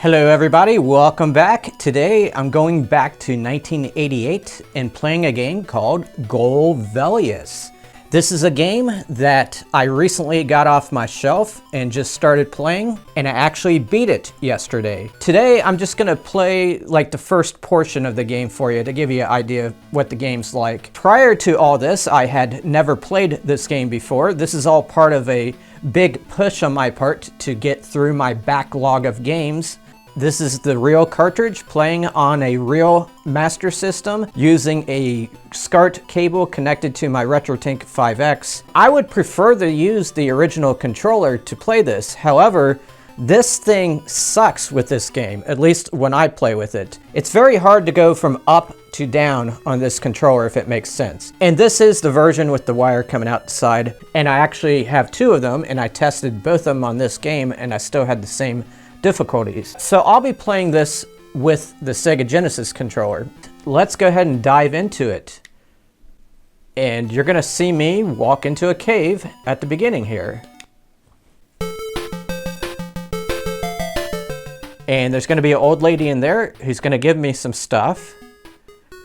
Hello everybody, welcome back. Today I'm going back to 1988 and playing a game called Golvellius. This is a game that I recently got off my shelf and just started playing, and I actually beat it yesterday. Today I'm just gonna play like the first portion of the game for you to give you an idea of what the game's like. Prior to all this, I had never played this game before. This is all part of a big push on my part to get through my backlog of games. This is the real cartridge playing on a real Master System using a SCART cable connected to my RetroTink 5X. I would prefer to use the original controller to play this. However, this thing sucks with this game, at least when I play with it. It's very hard to go from up to down on this controller, if it makes sense. And this is the version with the wire coming outside, and I actually have two of them, and I tested both of them on this game, and I still had the same difficulties. So I'll be playing this with the Sega Genesis controller. Let's go ahead and dive into it. And you're gonna see me walk into a cave at the beginning here. And there's gonna be an old lady in there who's gonna give me some stuff.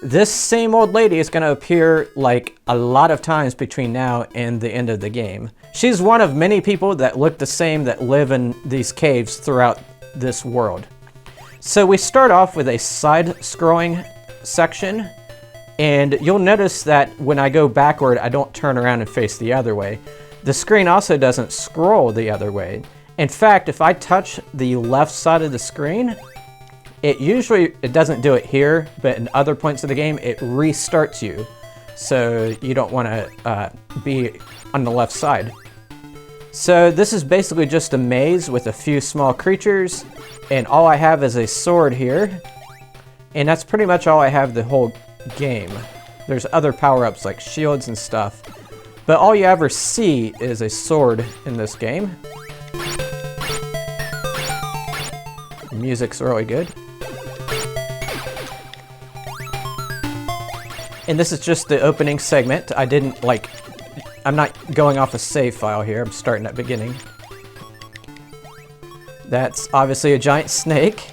This same old lady is gonna appear like a lot of times between now and the end of the game. She's one of many people that look the same that live in these caves throughout this world. So we start off with a side-scrolling section, and you'll notice that when I go backward, I don't turn around and face the other way. The screen also doesn't scroll the other way. In fact, if I touch the left side of the screen, it doesn't do it here, but in other points of the game, it restarts you. So you don't want to be on the left side. So this is basically just a maze with a few small creatures, and all I have is a sword here. And that's pretty much all I have the whole game. There's other power-ups like shields and stuff, but all you ever see is a sword in this game. The music's really good. And this is just the opening segment. I'm not going off a save file here. I'm starting at beginning. That's obviously a giant snake.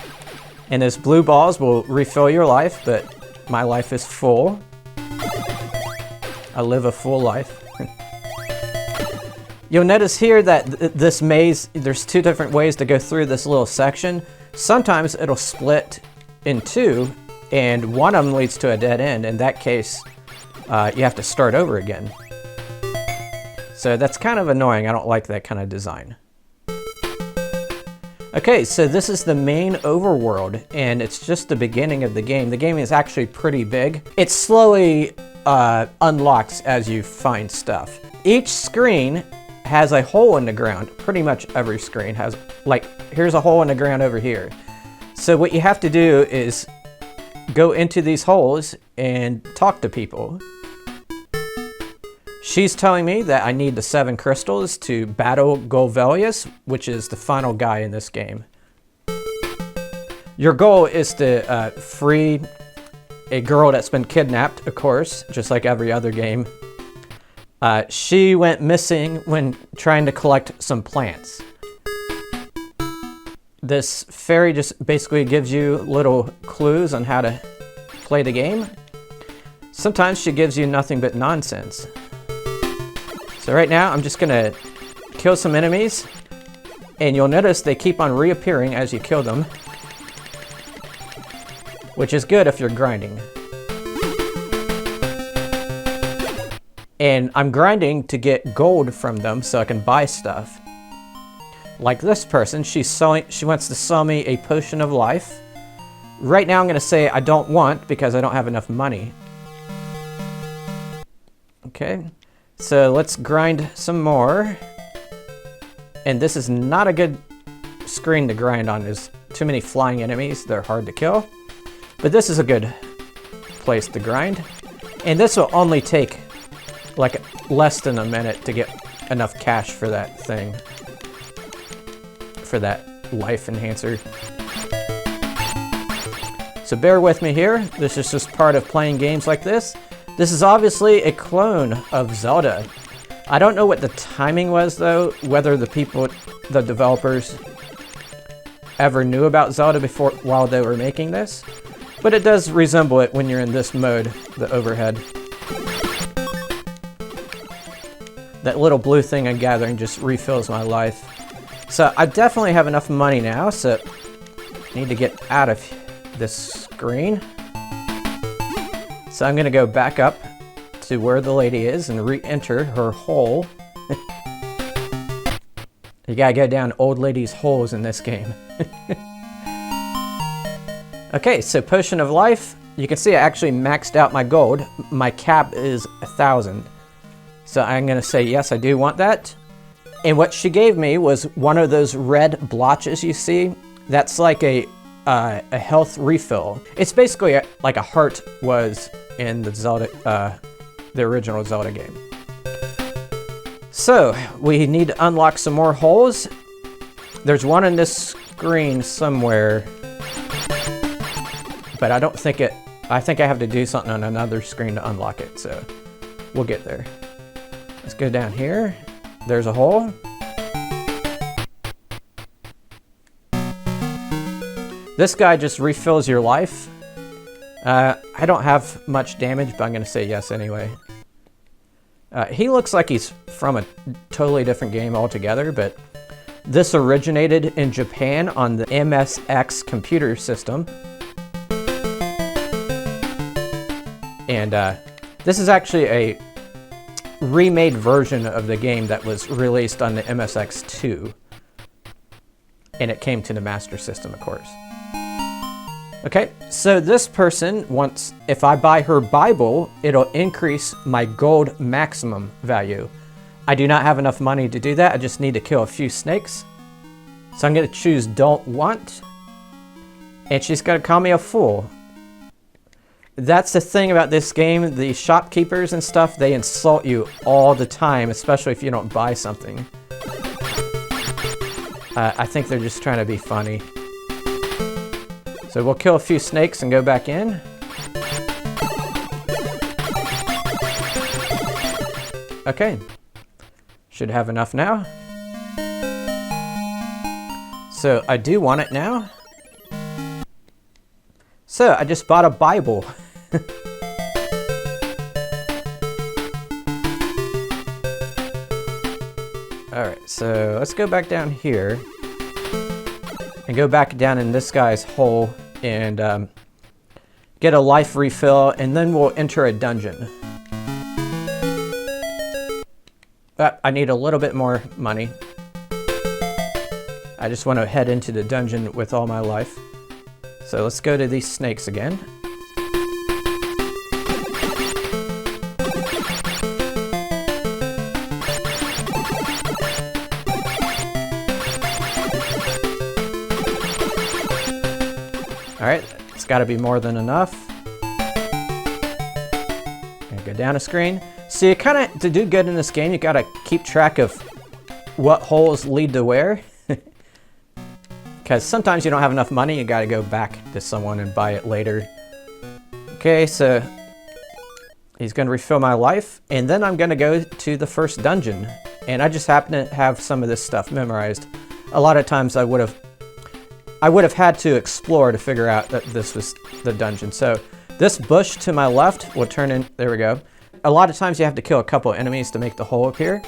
And those blue balls will refill your life, but my life is full. I live a full life. You'll notice here that this maze, there's two different ways to go through this little section. Sometimes it'll split in two, and one of them leads to a dead end. In that case, you have to start over again. So that's kind of annoying. I don't like that kind of design. Okay, so this is the main overworld, and it's just the beginning of the game. The game is actually pretty big. It slowly unlocks as you find stuff. Each screen has a hole in the ground. Pretty much every screen has, like, here's a hole in the ground over here. So what you have to do is go into these holes and talk to people. She's telling me that I need the 7 crystals to battle Golvellius, which is the final guy in this game. Your goal is to free a girl that's been kidnapped, of course, just like every other game. She went missing when trying to collect some plants. This fairy just basically gives you little clues on how to play the game. Sometimes she gives you nothing but nonsense. So right now I'm just gonna kill some enemies, and you'll notice they keep on reappearing as you kill them, which is good if you're grinding. And I'm grinding to get gold from them so I can buy stuff. Like this person, she wants to sell me a potion of life. Right now I'm gonna say I don't want because I don't have enough money. Okay, so let's grind some more. And this is not a good screen to grind on. There's too many flying enemies. They're hard to kill. But this is a good place to grind. And this will only take like less than a minute to get enough cash for that thing. For that life enhancer. So bear with me here. This is just part of playing games like this. This is obviously a clone of Zelda. I don't know what the timing was though, whether the developers ever knew about Zelda before while they were making this, but it does resemble it when you're in this mode, the overhead. That little blue thing I'm gathering just refills my life. So I definitely have enough money now, so I need to get out of this screen. So I'm gonna go back up to where the lady is and re-enter her hole. You gotta go down old ladies' holes in this game. Okay, so Potion of Life. You can see I actually maxed out my gold. My cap is 1,000. So I'm gonna say yes, I do want that. And what she gave me was one of those red blotches you see. That's like a health refill. It's basically like a heart was in the Zelda, the original Zelda game. So we need to unlock some more holes. There's one in this screen somewhere, but I don't think it. I think I have to do something on another screen to unlock it. So we'll get there. Let's go down here. There's a hole. This guy just refills your life. I don't have much damage, but I'm going to say yes anyway. He looks like he's from a totally different game altogether, but this originated in Japan on the MSX computer system. And this is actually a remade version of the game that was released on the MSX2. And it came to the Master System, of course. Okay, so this person wants, if I buy her Bible, it'll increase my gold maximum value. I do not have enough money to do that. I just need to kill a few snakes. So I'm going to choose Don't Want. And she's going to call me a fool. That's the thing about this game. The shopkeepers and stuff, they insult you all the time, especially if you don't buy something. I think they're just trying to be funny. So we'll kill a few snakes and go back in. Okay. Should have enough now. So I do want it now. So I just bought a Bible. Alright, so let's go back down here. And go back down in this guy's hole and get a life refill, and then we'll enter a dungeon. I need a little bit more money. I just want to head into the dungeon with all my life. So let's go to these snakes again. Alright, it's got to be more than enough. And go down a screen. So you kind of, to do good in this game, you got to keep track of what holes lead to where. Because sometimes you don't have enough money, you got to go back to someone and buy it later. Okay, so he's going to refill my life, and then I'm going to go to the first dungeon. And I just happen to have some of this stuff memorized. A lot of times I would have had to explore to figure out that this was the dungeon. So this bush to my left will turn in, there we go. A lot of times you have to kill a couple enemies to make the hole appear.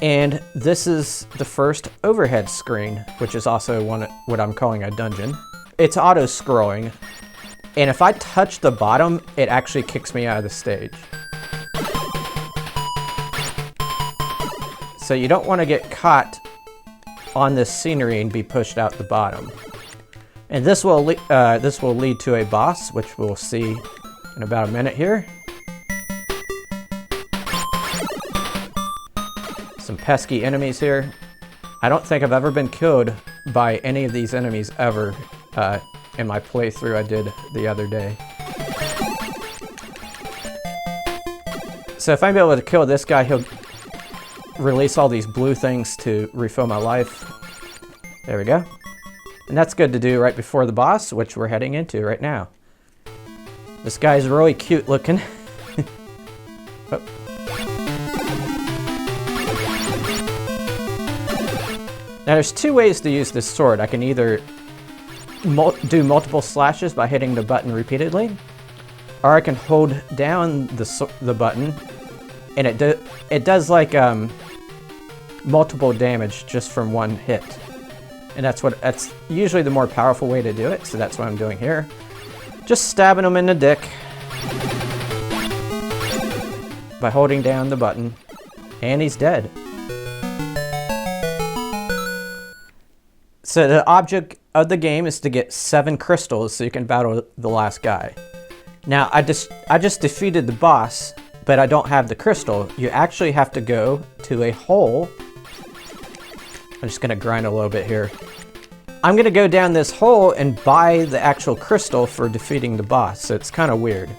And this is the first overhead screen, which is also what I'm calling a dungeon. It's auto-scrolling, and if I touch the bottom, it actually kicks me out of the stage. So you don't want to get caught on this scenery and be pushed out the bottom. And this will lead to a boss, which we'll see in about a minute here. Some pesky enemies here. I don't think I've ever been killed by any of these enemies ever in my playthrough I did the other day. So if I'm able to kill this guy, he'll release all these blue things to refill my life. There we go. And that's good to do right before the boss, which we're heading into right now. This guy's really cute looking. Oh. Now there's two ways to use this sword. I can either do multiple slashes by hitting the button repeatedly, or I can hold down the button, and it does like multiple damage just from one hit. And that's usually the more powerful way to do it, so that's what I'm doing here. Just stabbing him in the dick by holding down the button, and he's dead. So the object of the game is to get 7 crystals so you can battle the last guy. Now I just defeated the boss, but I don't have the crystal. You actually have to go to a hole. I'm just gonna grind a little bit here. I'm gonna go down this hole and buy the actual crystal for defeating the boss, so it's kind of weird.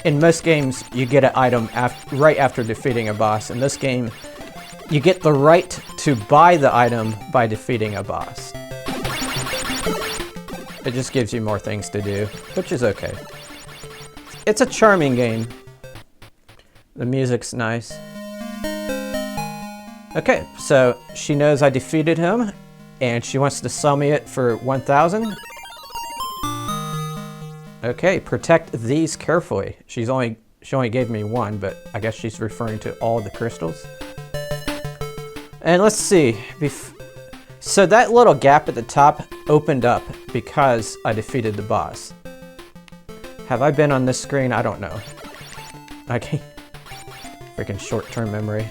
In most games, you get an item right after defeating a boss. In this game, you get the right to buy the item by defeating a boss. It just gives you more things to do, which is okay. It's a charming game. The music's nice. Okay, so she knows I defeated him, and she wants to sell me it for 1,000. Okay, protect these carefully. She only gave me 1, but I guess she's referring to all the crystals. And let's see. So that little gap at the top opened up because I defeated the boss. Have I been on this screen? I don't know. Okay. Freaking short-term memory.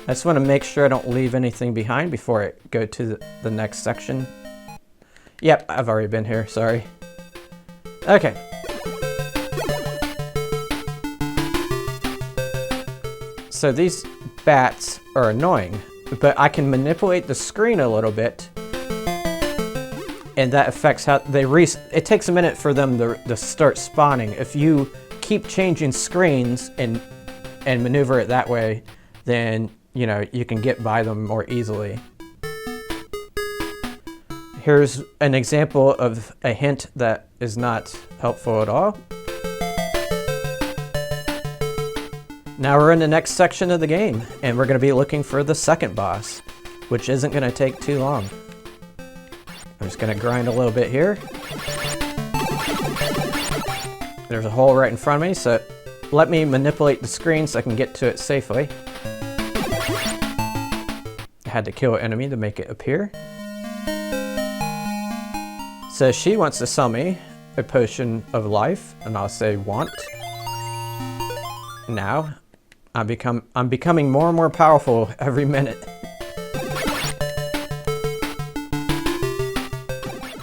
I just want to make sure I don't leave anything behind before I go to the next section. Yep, I've already been here, sorry. Okay. So these bats are annoying, but I can manipulate the screen a little bit, and that affects how they it takes a minute for them to start spawning. If you keep changing screens and maneuver it that way, then you know you can get by them more easily. Here's an example of a hint that is not helpful at all. Now we're in the next section of the game, and we're going to be looking for the second boss, which isn't going to take too long. I'm just going to grind a little bit here. There's a hole right in front of me, so let me manipulate the screen so I can get to it safely. I had to kill an enemy to make it appear. So she wants to sell me a potion of life, and I'll say want. Now, I'm becoming more and more powerful every minute.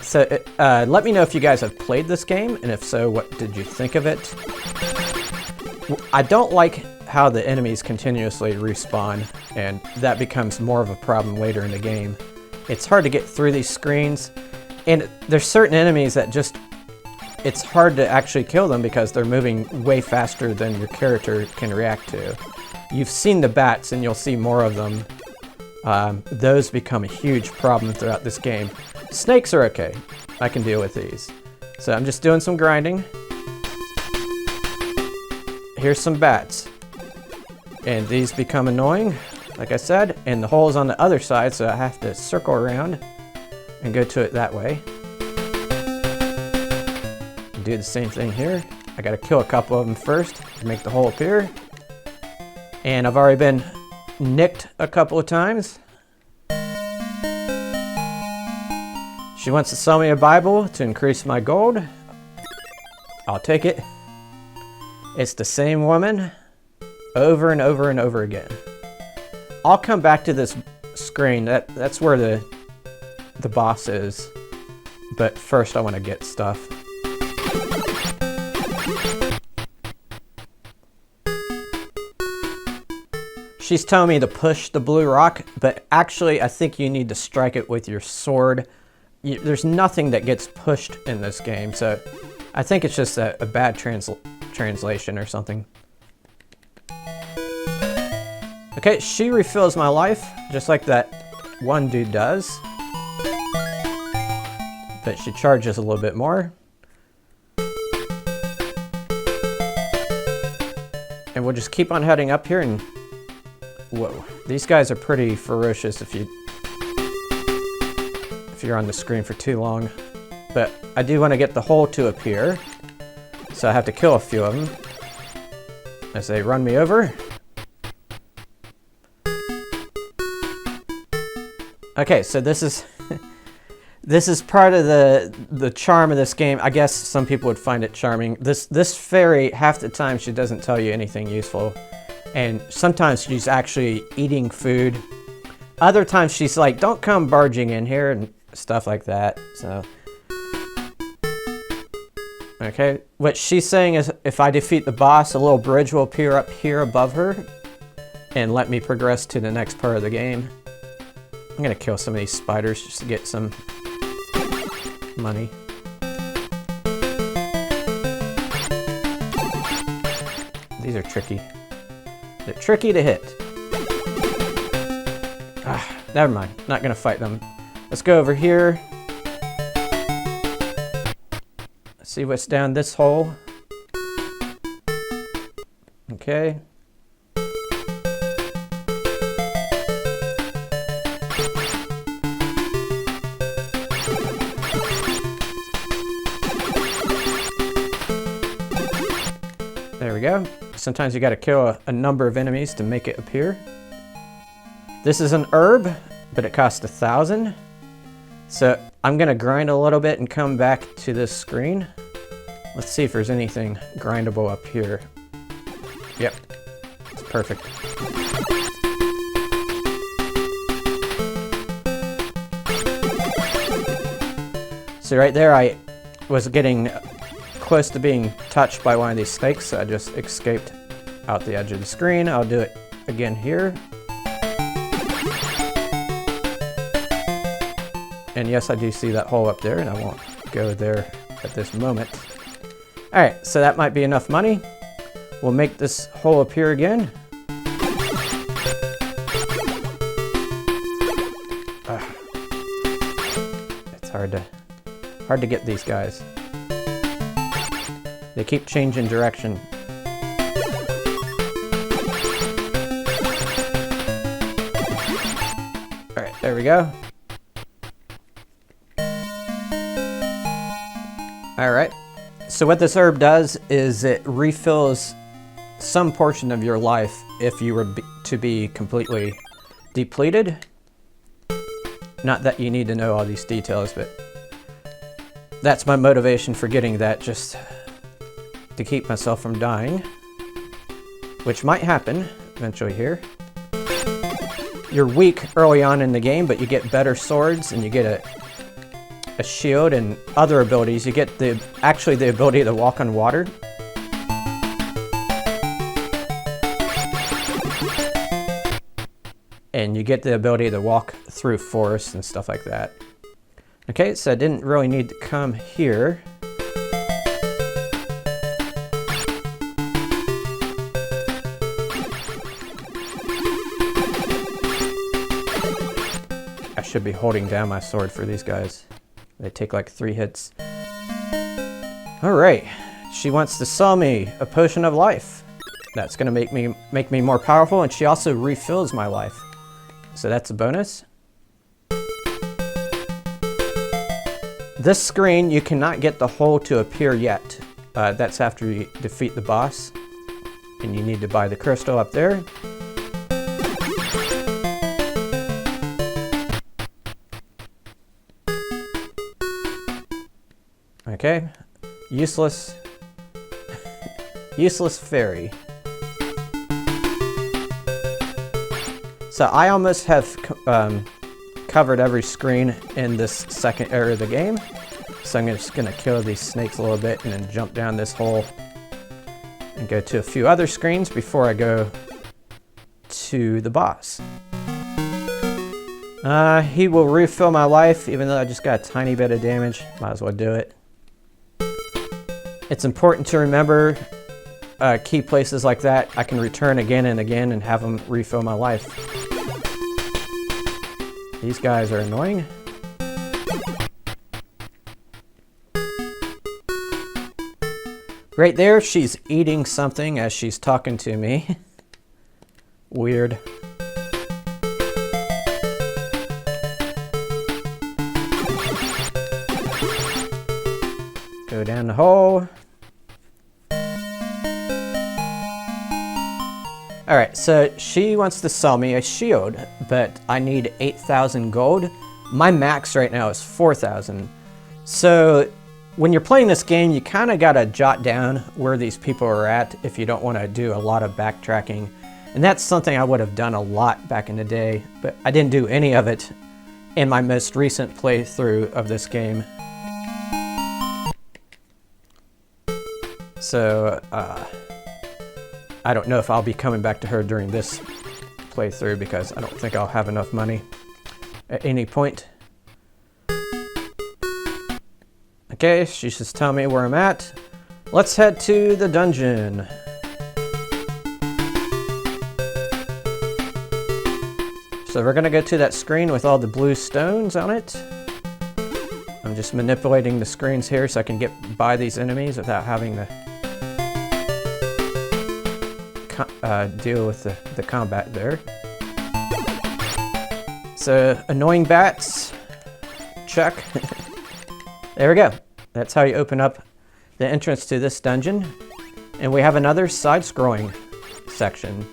So let me know if you guys have played this game, and if so, what did you think of it? I don't like how the enemies continuously respawn, and that becomes more of a problem later in the game. It's hard to get through these screens. And there's certain enemies that it's hard to actually kill them because they're moving way faster than your character can react to. You've seen the bats, and you'll see more of them. Those become a huge problem throughout this game. Snakes are okay. I can deal with these. So I'm just doing some grinding. Here's some bats. And these become annoying, like I said, and the hole is on the other side, so I have to circle around and go to it that way. Do the same thing here. I gotta kill a couple of them first to make the hole appear. And I've already been nicked a couple of times. She wants to sell me a Bible to increase my gold. I'll take it. It's the same woman over and over and over again. I'll come back to this screen. That's where the boss is, but first I want to get stuff. She's telling me to push the blue rock, but actually I think you need to strike it with your sword. There's nothing that gets pushed in this game, so I think it's just a bad translation or something. Okay, she refills my life, just like that one dude does. But she charges a little bit more. And we'll just keep on heading up here and... Whoa. These guys are pretty ferocious if you're on the screen for too long. But I do want to get the hole to appear. So I have to kill a few of them as they run me over. Okay, so this is this is part of the charm of this game. I guess some people would find it charming. This fairy, half the time she doesn't tell you anything useful, and sometimes she's actually eating food. Other times she's like, "Don't come barging in here," and stuff like that. So, okay, what she's saying is, if I defeat the boss, a little bridge will appear up here above her, and let me progress to the next part of the game. I'm gonna kill some of these spiders just to get some money. These are tricky. They're tricky to hit. Ah, never mind. Not gonna fight them. Let's go over here. Let's see what's down this hole. Okay. There we go. Sometimes you gotta kill a number of enemies to make it appear. This is an herb, but it costs 1,000. So I'm gonna grind a little bit and come back to this screen. Let's see if there's anything grindable up here. Yep, it's perfect. So right there I was getting close to being touched by one of these snakes, so I just escaped out the edge of the screen. I'll do it again here. And yes, I do see that hole up there, and I won't go there at this moment. All right, so that might be enough money. We'll make this hole appear again. It's hard to get these guys. They keep changing direction. All right, there we go. All right, so what this herb does is it refills some portion of your life if you were to be completely depleted. Not that you need to know all these details, but that's my motivation for getting that, just to keep myself from dying, which might happen eventually here. You're weak early on in the game, but you get better swords and you get a shield and other abilities. You get actually the ability to walk on water. And you get the ability to walk through forests and stuff like that. Okay, so I didn't really need to come here. I should be holding down my sword for these guys. They take like 3 hits. All right, she wants to sell me a potion of life. That's gonna make me more powerful, and she also refills my life. So that's a bonus. This screen, you cannot get the hole to appear yet. That's after you defeat the boss, and you need to buy the crystal up there. Okay, useless, useless fairy. So I almost have covered every screen in this second area of the game. So I'm just gonna kill these snakes a little bit and then jump down this hole and go to a few other screens before I go to the boss. He will refill my life, even though I just got a tiny bit of damage. Might as well do it. It's important to remember key places like that. I can return again and again and have them refill my life. These guys are annoying. Right there, she's eating something as she's talking to me. Weird. Go down the hole. All right, so she wants to sell me a shield, but I need 8,000 gold. My max right now is 4,000. So when you're playing this game, you kind of got to jot down where these people are at if you don't want to do a lot of backtracking. And that's something I would have done a lot back in the day, but I didn't do any of it in my most recent playthrough of this game. So, I don't know if I'll be coming back to her during this playthrough because I don't think I'll have enough money at any point. Okay, she's just telling me where I'm at. Let's head to the dungeon. So we're gonna go to that screen with all the blue stones on it. I'm just manipulating the screens here so I can get by these enemies without having to deal with the combat there. So, annoying bats, check. There we go. That's how you open up the entrance to this dungeon. And we have another side-scrolling section.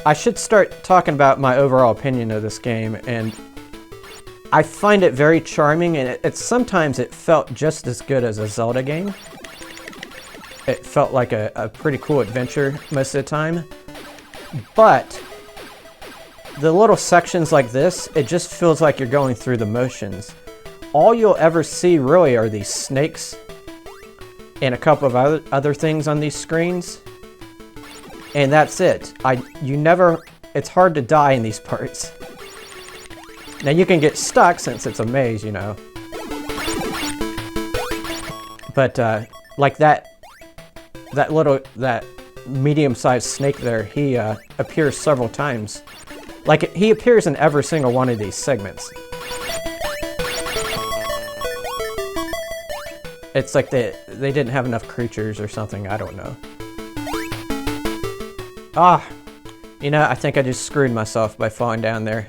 I should start talking about my overall opinion of this game, and I find it very charming, and sometimes it felt just as good as a Zelda game. It felt like a pretty cool adventure most of the time. But the little sections like this, it just feels like you're going through the motions. All you'll ever see really are these snakes and a couple of other things on these screens. And that's it. It's hard to die in these parts. Now you can get stuck since it's a maze, you know. But like that medium-sized snake there, he appears several times. Like he appears in every single one of these segments. It's like they didn't have enough creatures or something, I don't know. You know, I think I just screwed myself by falling down there.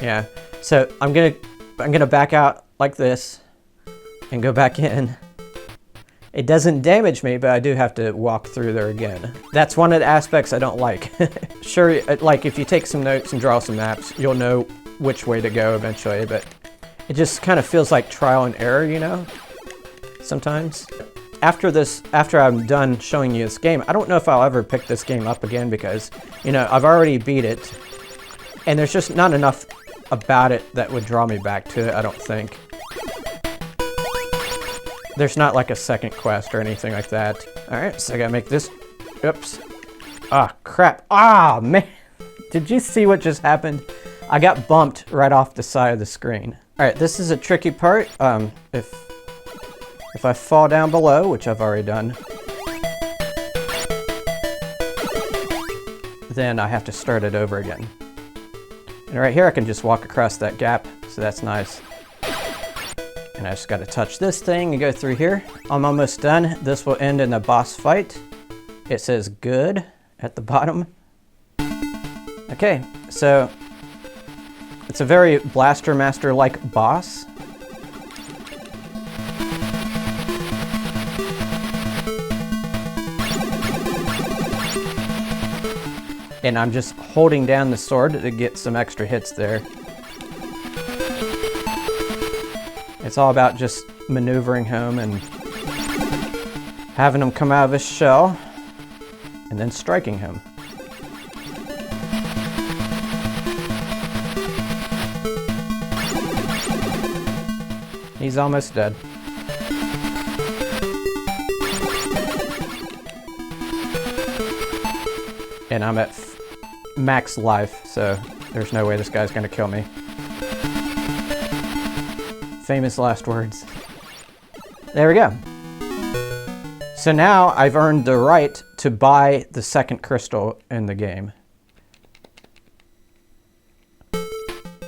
Yeah, so I'm gonna back out like this and go back in. It doesn't damage me, but I do have to walk through there again. That's one of the aspects I don't like. Sure, like if you take some notes and draw some maps, you'll know which way to go eventually, but it just kind of feels like trial and error, you know, sometimes. After I'm done showing you this game, I don't know if I'll ever pick this game up again because, you know, I've already beat it, and there's just not enough about it that would draw me back to it, I don't think. There's not like a second quest or anything like that. Alright, so I gotta make this. Oops. Ah, crap. Ah, man. Did you see what just happened? I got bumped right off the side of the screen. Alright, this is a tricky part. If I fall down below, which I've already done, then I have to start it over again. And right here I can just walk across that gap, so that's nice. And I just got to touch this thing and go through here. I'm almost done. This will end in a boss fight. It says good at the bottom. Okay, so it's a very Blaster Master-like boss. And I'm just holding down the sword to get some extra hits there. It's all about just maneuvering him and having him come out of his shell and then striking him. He's almost dead. And I'm at max life, so there's no way this guy's gonna kill me. Famous last words. There we go. So now I've earned the right to buy the second crystal in the game.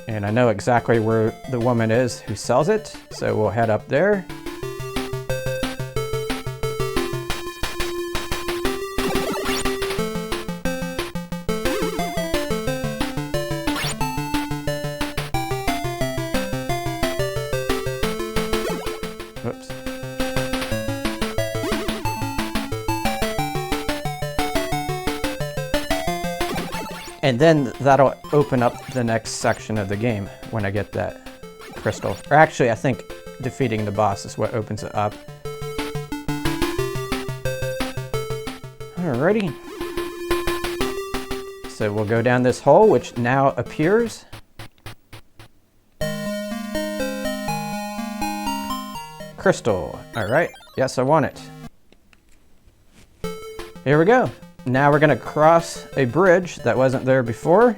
And I know exactly where the woman is who sells it, so we'll head up there. And then that'll open up the next section of the game when I get that crystal. Or actually, I think defeating the boss is what opens it up. Alrighty. So we'll go down this hole, which now appears. Crystal. Alright. Yes, I want it. Here we go. Now we're going to cross a bridge that wasn't there before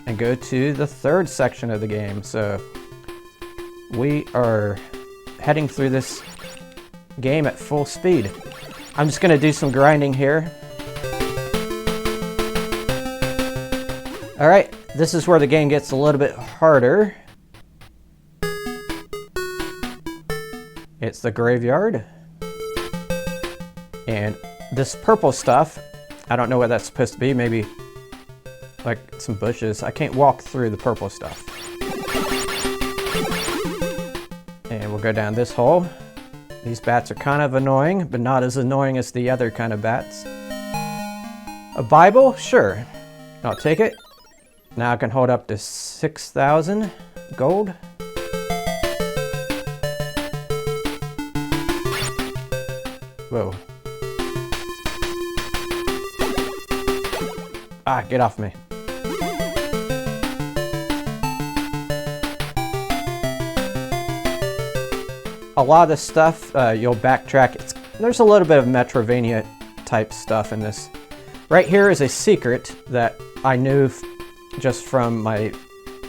and go to the third section of the game. So we are heading through this game at full speed. I'm just going to do some grinding here. Alright, this is where the game gets a little bit harder. It's the graveyard. And this purple stuff, I don't know what that's supposed to be. Maybe like some bushes. I can't walk through the purple stuff. And we'll go down this hole. These bats are kind of annoying, but not as annoying as the other kind of bats. A Bible? Sure. I'll take it. Now I can hold up to 6,000 gold. Whoa. Ah, get off me. A lot of this stuff, you'll backtrack. There's a little bit of Metrovania type stuff in this. Right here is a secret that I knew just from my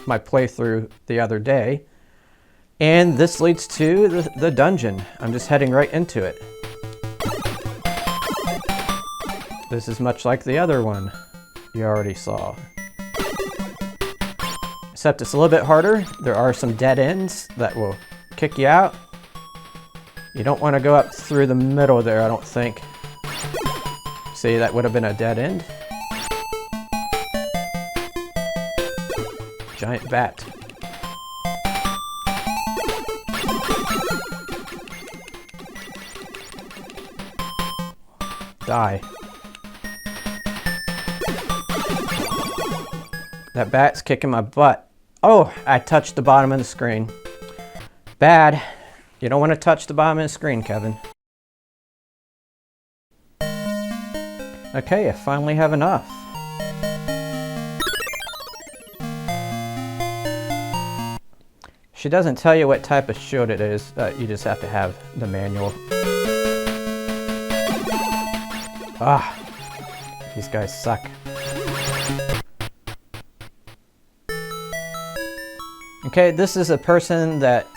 playthrough the other day. And this leads to the dungeon. I'm just heading right into it. This is much like the other one you already saw. Except it's a little bit harder. There are some dead ends that will kick you out. You don't want to go up through the middle there, I don't think. See, that would have been a dead end. Giant bat. Die. That bat's kicking my butt. Oh, I touched the bottom of the screen. Bad. You don't want to touch the bottom of the screen, Kevin. Okay, I finally have enough. She doesn't tell you what type of shield it is. You just have to have the manual. Ah, these guys suck. Okay, this is a person that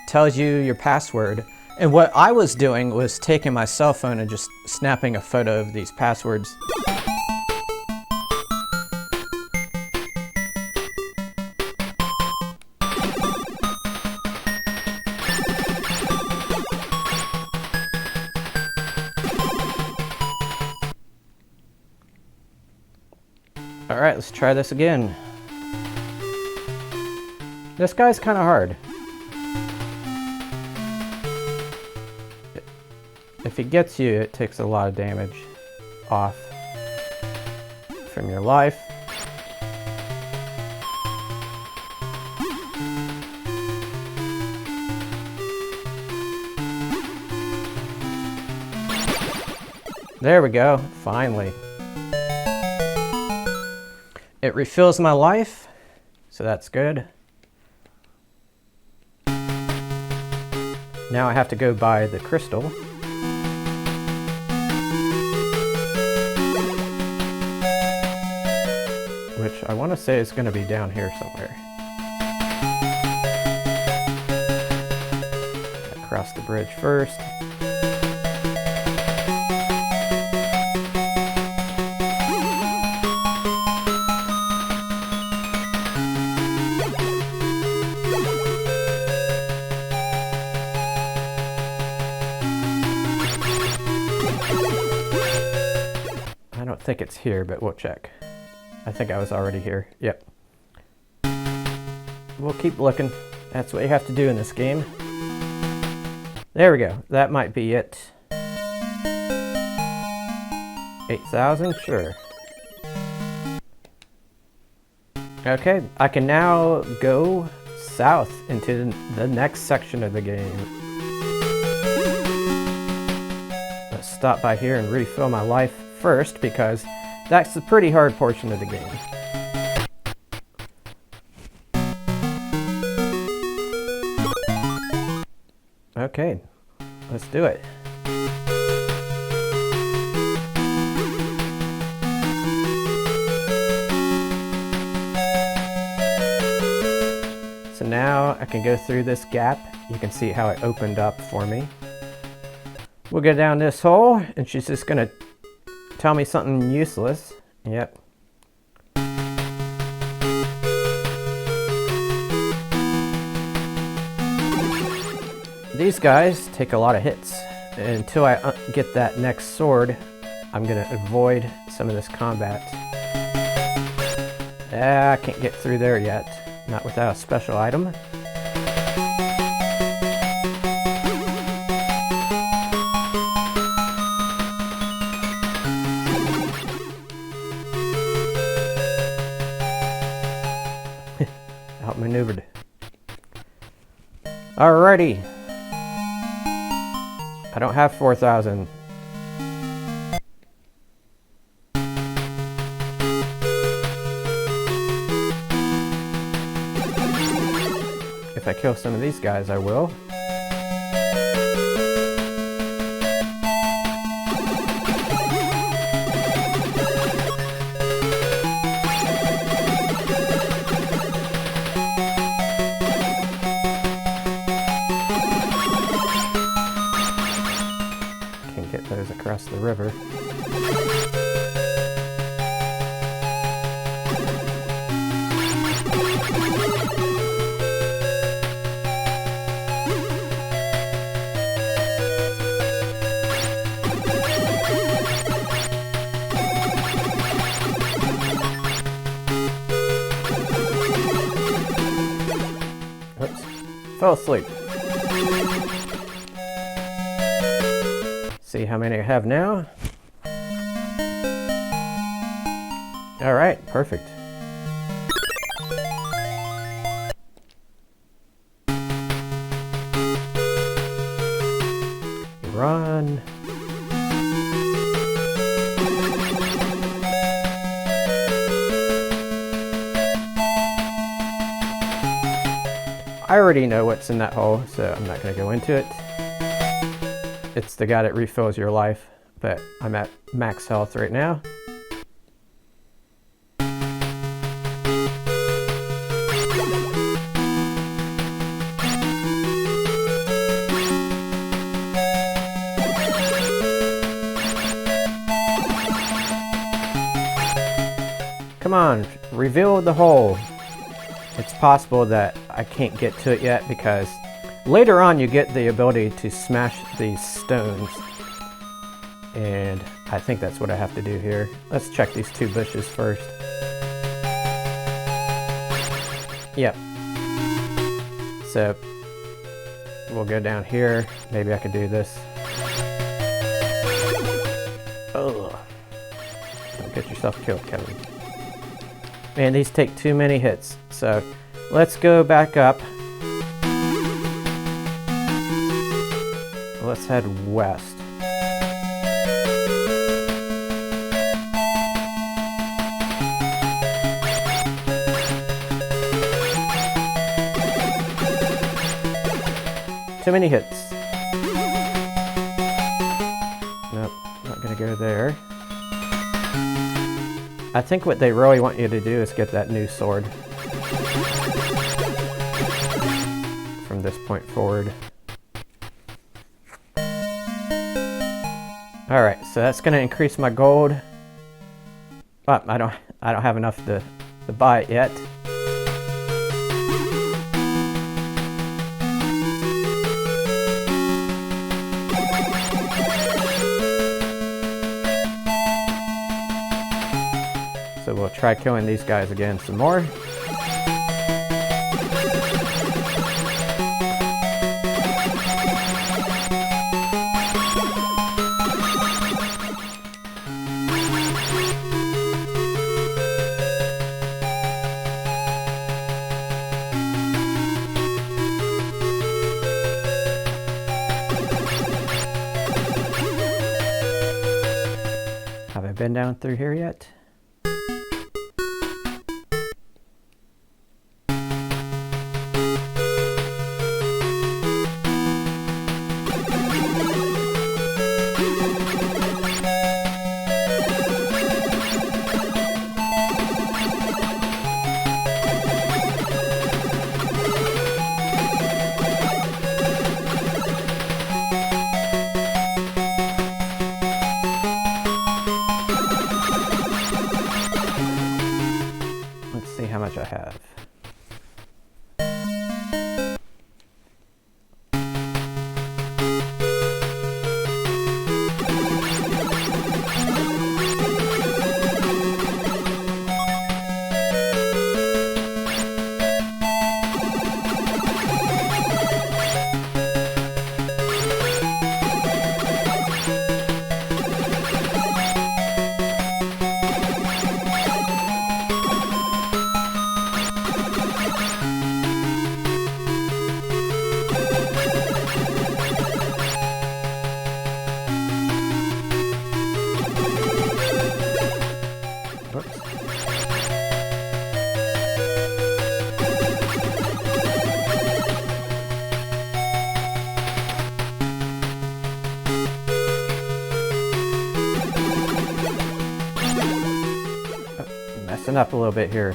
tells you your password. And what I was doing was taking my cell phone and just snapping a photo of these passwords. All right, let's try this again. This guy's kind of hard. If he gets you, it takes a lot of damage off from your life. There we go, finally. It refills my life, so that's good. Now I have to go buy the crystal. Which I want to say is going to be down here somewhere. Cross the bridge first. I don't think it's here, but we'll check. I think I was already here. Yep. We'll keep looking. That's what you have to do in this game. There we go. That might be it. 8,000? Sure. Okay, I can now go south into the next section of the game. Let's stop by here and refill my life first because that's the pretty hard portion of the game. Okay, let's do it. So now I can go through this gap. You can see how it opened up for me. We'll go down this hole and she's just gonna tell me something useless. Yep. These guys take a lot of hits. Until I get that next sword, I'm gonna avoid some of this combat. I can't get through there yet. Not without a special item. Outmaneuvered. Alrighty. I don't have 4,000. If I kill some of these guys, I will. Can get those across the river. Oops, fell asleep. See how many I have now. All right, perfect. Run. I already know what's in that hole, so I'm not going to go into it. It's the guy that refills your life, but I'm at max health right now. Come on, reveal the hole. It's possible that I can't get to it yet because later on you get the ability to smash these stones. And I think that's what I have to do here. Let's check these two bushes first. Yep. So we'll go down here. Maybe I could do this. Oh, don't get yourself killed, Kevin. Man, these take too many hits. So let's go back up. Let's head west. Too many hits. Nope, not gonna go there. I think what they really want you to do is get that new sword from this point forward. Alright, so that's gonna increase my gold. But I don't have enough to buy it yet. So we'll try killing these guys again some more. been down through here yet? How much I have. Messing up a little bit here.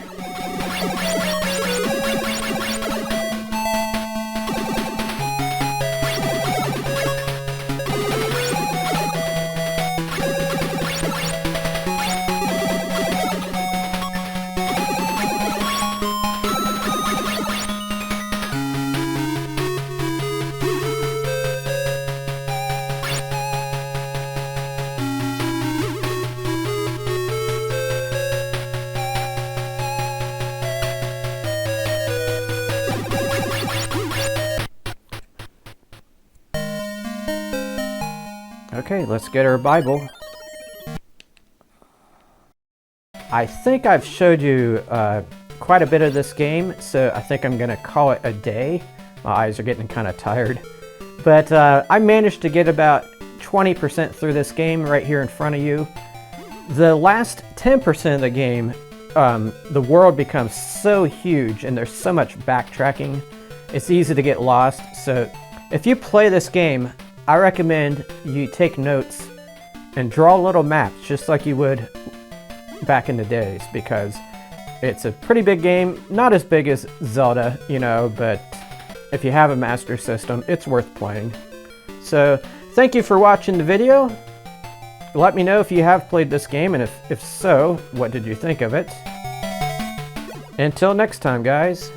Okay, let's get our Bible. I think I've showed you quite a bit of this game, so I think I'm going to call it a day. My eyes are getting kind of tired. But I managed to get about 20% through this game right here in front of you. The last 10% of the game, the world becomes so huge and there's so much backtracking. It's easy to get lost, so if you play this game, I recommend you take notes and draw little maps just like you would back in the days, because it's a pretty big game. Not as big as Zelda, you know, but if you have a Master System, it's worth playing. So thank you for watching the video. Let me know if you have played this game, and if so, what did you think of it? Until next time, guys.